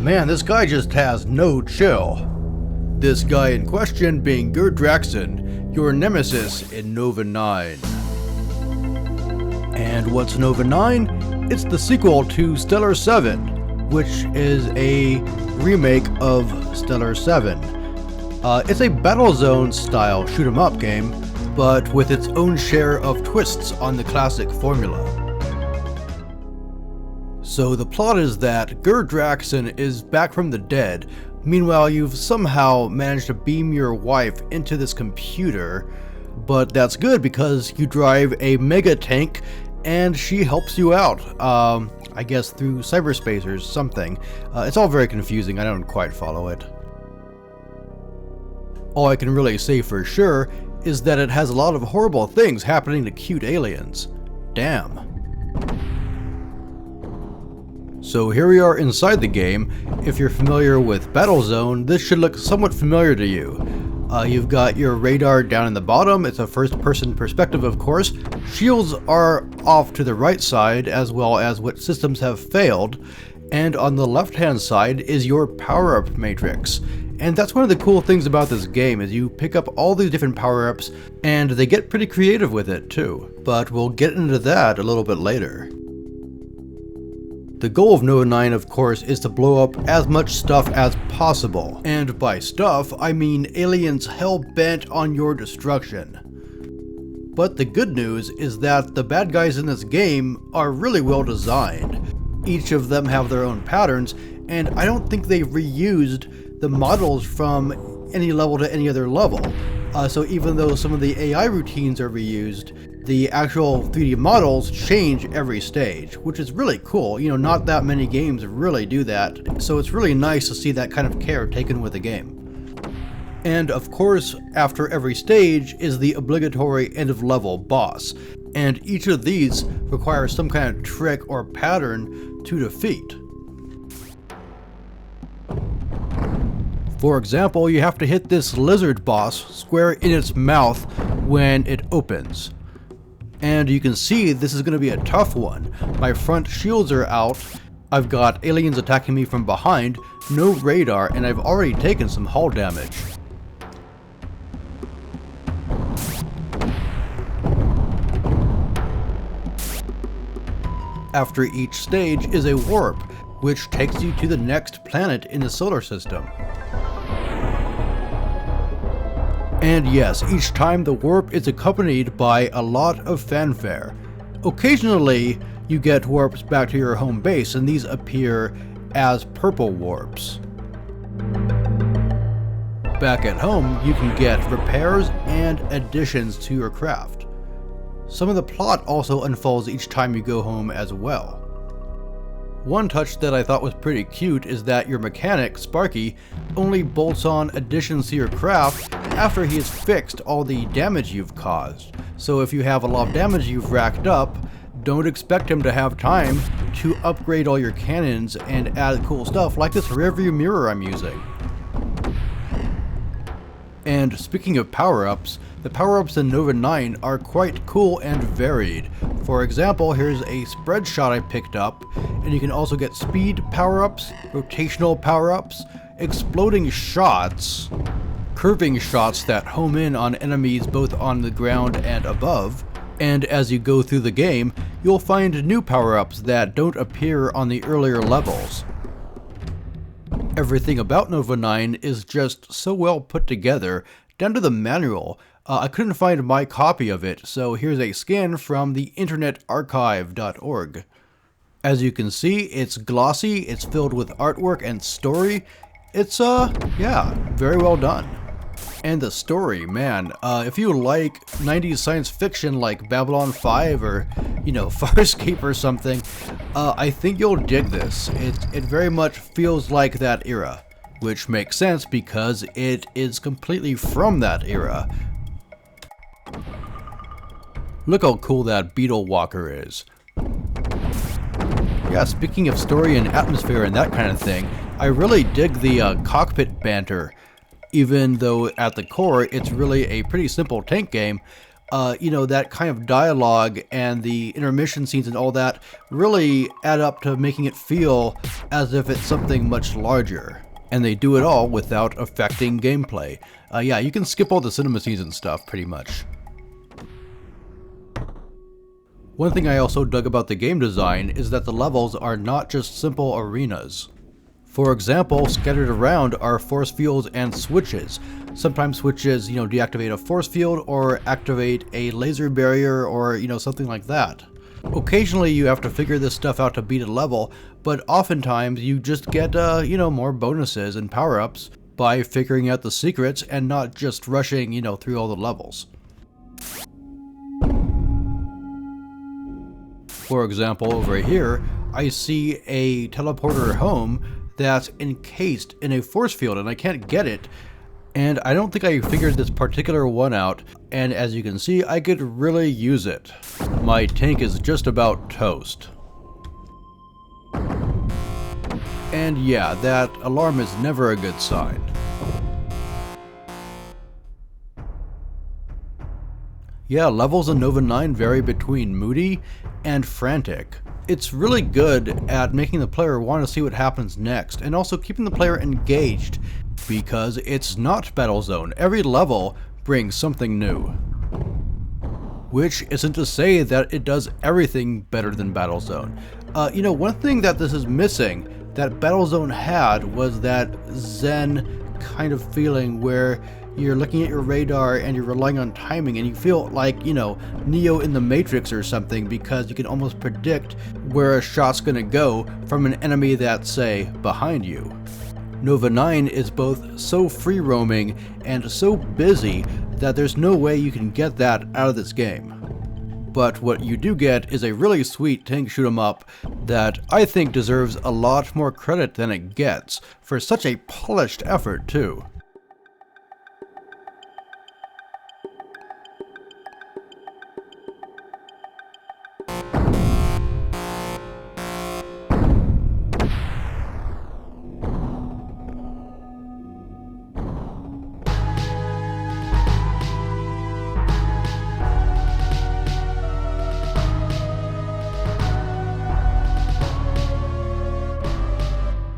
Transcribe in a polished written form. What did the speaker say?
Man, this guy just has no chill. This guy in question being Gerd Draxen, your nemesis in Nova 9. And what's Nova 9? It's the sequel to Stellar 7, which is a remake of Stellar 7. It's a Battlezone style shoot 'em up game, but with its own share of twists on the classic formula. So the plot is that Gerd Draxen is back from the dead. Meanwhile, you've somehow managed to beam your wife into this computer, but that's good because you drive a mega tank and she helps you out, I guess through cyberspace or something. It's all very confusing, I don't quite follow it. All I can really say for sure is that it has a lot of horrible things happening to cute aliens. Damn. So here we are inside the game. If you're familiar with Battlezone, this should look somewhat familiar to you. You've got your radar down in the bottom. It's a first-person perspective, of course. Shields are off to the right side, as well as what systems have failed. And on the left-hand side is your power-up matrix. And that's one of the cool things about this game, is you pick up all these different power-ups, and they get pretty creative with it too. But we'll get into that a little bit later. The goal of Nova 9, of course, is to blow up as much stuff as possible. And by stuff, I mean aliens hell-bent on your destruction. But the good news is that the bad guys in this game are really well designed. Each of them have their own patterns, and I don't think they reused the models from any level to any other level. So even though some of the AI routines are reused, the actual 3D models change every stage, which is really cool. You know, not that many games really do that, so it's really nice to see that kind of care taken with the game. And of course, after every stage is the obligatory end-of-level boss, and each of these requires some kind of trick or pattern to defeat. For example, you have to hit this lizard boss square in its mouth when it opens. And you can see this is going to be a tough one. My front shields are out, I've got aliens attacking me from behind, no radar, and I've already taken some hull damage. After each stage is a warp, which takes you to the next planet in the solar system. And yes, each time the warp is accompanied by a lot of fanfare. Occasionally, you get warps back to your home base, and these appear as purple warps. Back at home, you can get repairs and additions to your craft. Some of the plot also unfolds each time you go home as well. One touch that I thought was pretty cute is that your mechanic, Sparky, only bolts on additions to your craft after he has fixed all the damage you've caused. So if you have a lot of damage you've racked up, don't expect him to have time to upgrade all your cannons and add cool stuff like this rearview mirror I'm using. And speaking of power-ups, the power-ups in Nova 9 are quite cool and varied. For example, here's a spread shot I picked up, and you can also get speed power-ups, rotational power-ups, exploding shots, curving shots that home in on enemies both on the ground and above, and as you go through the game, you'll find new power-ups that don't appear on the earlier levels. Everything about Nova 9 is just so well put together, down to the manual. I couldn't find my copy of it, so here's a scan from the internetarchive.org. As you can see, it's glossy, it's filled with artwork and story. It's, yeah, very well done. And the story, man, if you like 90s science fiction like Babylon 5 or, you know, Farscape or something, I think you'll dig this. It very much feels like that era, which makes sense because it is completely from that era. Look how cool that Beetle Walker is. Yeah, speaking of story and atmosphere and that kind of thing, I really dig the cockpit banter. Even though at the core it's really a pretty simple tank game, You know, that kind of dialogue and the intermission scenes and all that really add up to making it feel as if it's something much larger. And they do it all without affecting gameplay. Yeah, you can skip all the cinema scenes and stuff pretty much. One thing I also dug about the game design is that the levels are not just simple arenas. For example, scattered around are force fields and switches. Sometimes switches, deactivate a force field or activate a laser barrier or, something like that. Occasionally you have to figure this stuff out to beat a level, but oftentimes you just get, more bonuses and power-ups by figuring out the secrets and not just rushing, through all the levels. For example, over here, I see a teleporter home that's encased in a force field and I can't get it. And I don't think I figured this particular one out, and as you can see, I could really use it. My tank is just about toast. And yeah, that alarm is never a good sign. Yeah, levels in Nova 9 vary between moody and frantic. It's really good at making the player want to see what happens next, and also keeping the player engaged, because it's not Battlezone. Every level brings something new. Which isn't to say that it does everything better than Battlezone. One thing that this is missing that Battlezone had was that zen kind of feeling where you're looking at your radar and you're relying on timing and you feel like, Neo in the Matrix or something, because you can almost predict where a shot's gonna go from an enemy that's, say, behind you. Nova 9 is both so free-roaming and so busy that there's no way you can get that out of this game. But what you do get is a really sweet tank shoot-'em-up that I think deserves a lot more credit than it gets, for such a polished effort too.